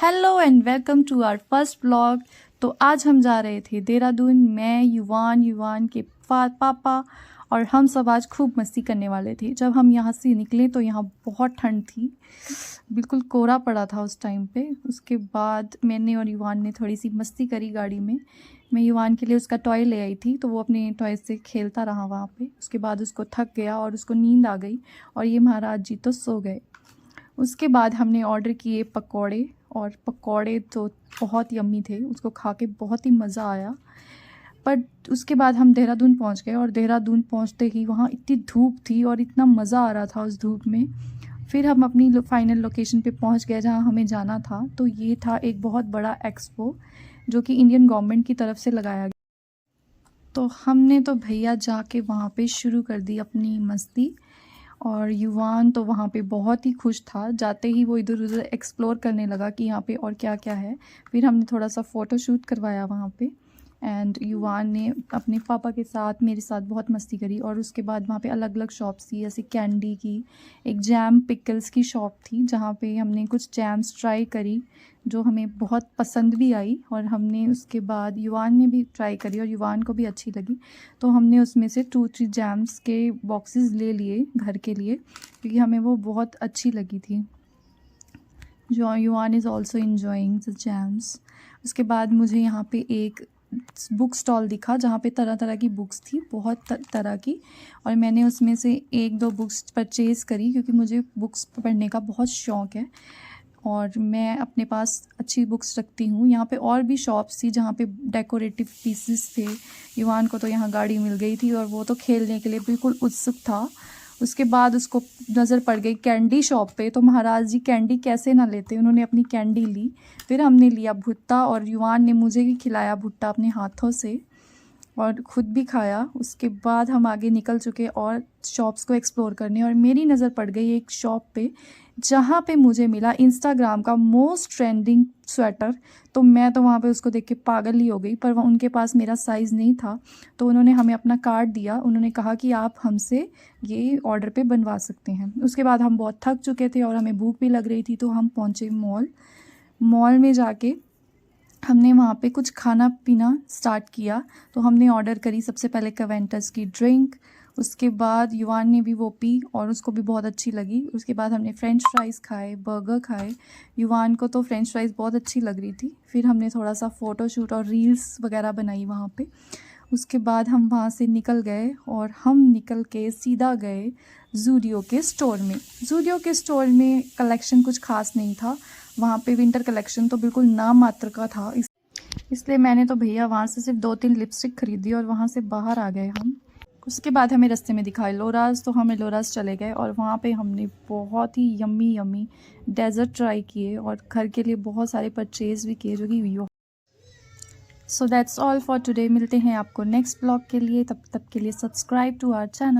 Hello and welcome to our first blog. तो आज हम जा रहे थे देहरादून। मैं युवान के पापा और हम सब आज खूब मस्ती करने वाले थे। जब हम यहाँ से निकले तो यहाँ बहुत ठंड थी, बिल्कुल कोहरा पड़ा था उस टाइम पे। उसके बाद मैंने और युवान ने थोड़ी सी मस्ती करी गाड़ी में। मैं युवान के लिए उसका टॉय ले आई थी तो वो अपने टॉय से खेलता रहा वहाँ पे। उसके बाद उसको थक गया और उसको नींद आ गई और ये महाराज जी तो सो गए। उसके बाद हमने ऑर्डर किए पकौड़े, और पकौड़े तो बहुत यम्मी थे, उसको खा के बहुत ही मज़ा आया। बट उसके बाद हम देहरादून पहुंच गए और देहरादून पहुंचते ही वहाँ इतनी धूप थी और इतना मज़ा आ रहा था उस धूप में। फिर हम अपनी फाइनल लोकेशन पे पहुंच गए जहाँ हमें जाना था। तो ये था एक बहुत बड़ा एक्सपो जो कि इंडियन गवर्नमेंट की तरफ से लगाया गया। तो हमने तो भैया जाके वहाँ पे शुरू कर दी अपनी मस्ती, और युवान तो वहाँ पे बहुत ही खुश था। जाते ही वो इधर उधर एक्सप्लोर करने लगा कि यहाँ पे और क्या क्या है। फिर हमने थोड़ा सा फ़ोटो शूट करवाया वहाँ पे, एंड युवान ने अपने पापा के साथ मेरे साथ बहुत मस्ती करी। और उसके बाद वहाँ पे अलग अलग शॉप्स थी, जैसे कैंडी की, एक जैम पिकल्स की शॉप थी जहाँ पे हमने कुछ जैम्स ट्राई करी जो हमें बहुत पसंद भी आई। और हमने उसके बाद युवान ने भी ट्राई करी और युवान को भी अच्छी लगी। तो हमने उसमें से 2-3 जैम्स के बॉक्सेस ले लिए घर के लिए, क्योंकि हमें वो बहुत अच्छी लगी थी। जो Yuvan is also enjoying the jams. उसके बाद मुझे यहाँ पे एक बुक स्टॉल दिखा जहाँ पे तरह तरह की बुक्स थी, बहुत तरह की। और मैंने उसमें से 1-2 बुक्स परचेज़ करी, क्योंकि मुझे बुक्स पढ़ने का बहुत शौक़ है और मैं अपने पास अच्छी बुक्स रखती हूँ। यहाँ पे और भी शॉप्स थी जहाँ पे डेकोरेटिव पीसेस थे। युवान को तो यहाँ गाड़ी मिल गई थी और वो तो खेलने के लिए बिल्कुल उत्सुक था। उसके बाद उसको नज़र पड़ गई कैंडी शॉप पे, तो महाराज जी कैंडी कैसे ना लेते, उन्होंने अपनी कैंडी ली। फिर हमने लिया भुट्टा और युवान ने मुझे भी खिलाया भुट्टा अपने हाथों से और ख़ुद भी खाया। उसके बाद हम आगे निकल चुके और शॉप्स को एक्सप्लोर करने, और मेरी नज़र पड़ गई एक शॉप पे जहाँ पे मुझे मिला इंस्टाग्राम का मोस्ट ट्रेंडिंग स्वेटर। तो मैं तो वहाँ पे उसको देख के पागल ही हो गई, पर वह उनके पास मेरा साइज़ नहीं था। तो उन्होंने हमें अपना कार्ड दिया, उन्होंने कहा कि आप हमसे ये ऑर्डर पे बनवा सकते हैं। उसके बाद हम बहुत थक चुके थे और हमें भूख भी लग रही थी, तो हम पहुँचे मॉल में जाके हमने वहाँ पे कुछ खाना पीना स्टार्ट किया। तो हमने ऑर्डर करी सबसे पहले कैवेंटस की ड्रिंक। उसके बाद युवान ने भी वो पी और उसको भी बहुत अच्छी लगी। उसके बाद हमने फ्रेंच फ्राइज़ खाए, बर्गर खाए। युवान को तो फ्रेंच फ्राइज़ बहुत अच्छी लग रही थी। फिर हमने थोड़ा सा फ़ोटो शूट और रील्स वगैरह बनाई वहाँ पे। उसके बाद हम वहाँ से निकल गए और हम निकल के सीधा गए ज़ूडियो के स्टोर में। ज़ूडियो के स्टोर में कलेक्शन कुछ खास नहीं था। वहाँ पे विंटर कलेक्शन तो बिल्कुल नाम मात्र का था, इसलिए मैंने तो भैया वहाँ से सिर्फ 2-3 लिपस्टिक खरीदी और वहाँ से बाहर आ गए हम। उसके बाद हमें रास्ते में दिखाए लोरास, तो हमें लोरास चले गए और वहाँ पे हमने बहुत ही यम्मी डेज़र्ट ट्राई किए और घर के लिए बहुत सारे परचेज़ भी किए, जो कि so that's all for today. मिलते हैं आपको नेक्स्ट ब्लॉग के लिए, तब तक के लिए सब्सक्राइब टू आवर चैनल।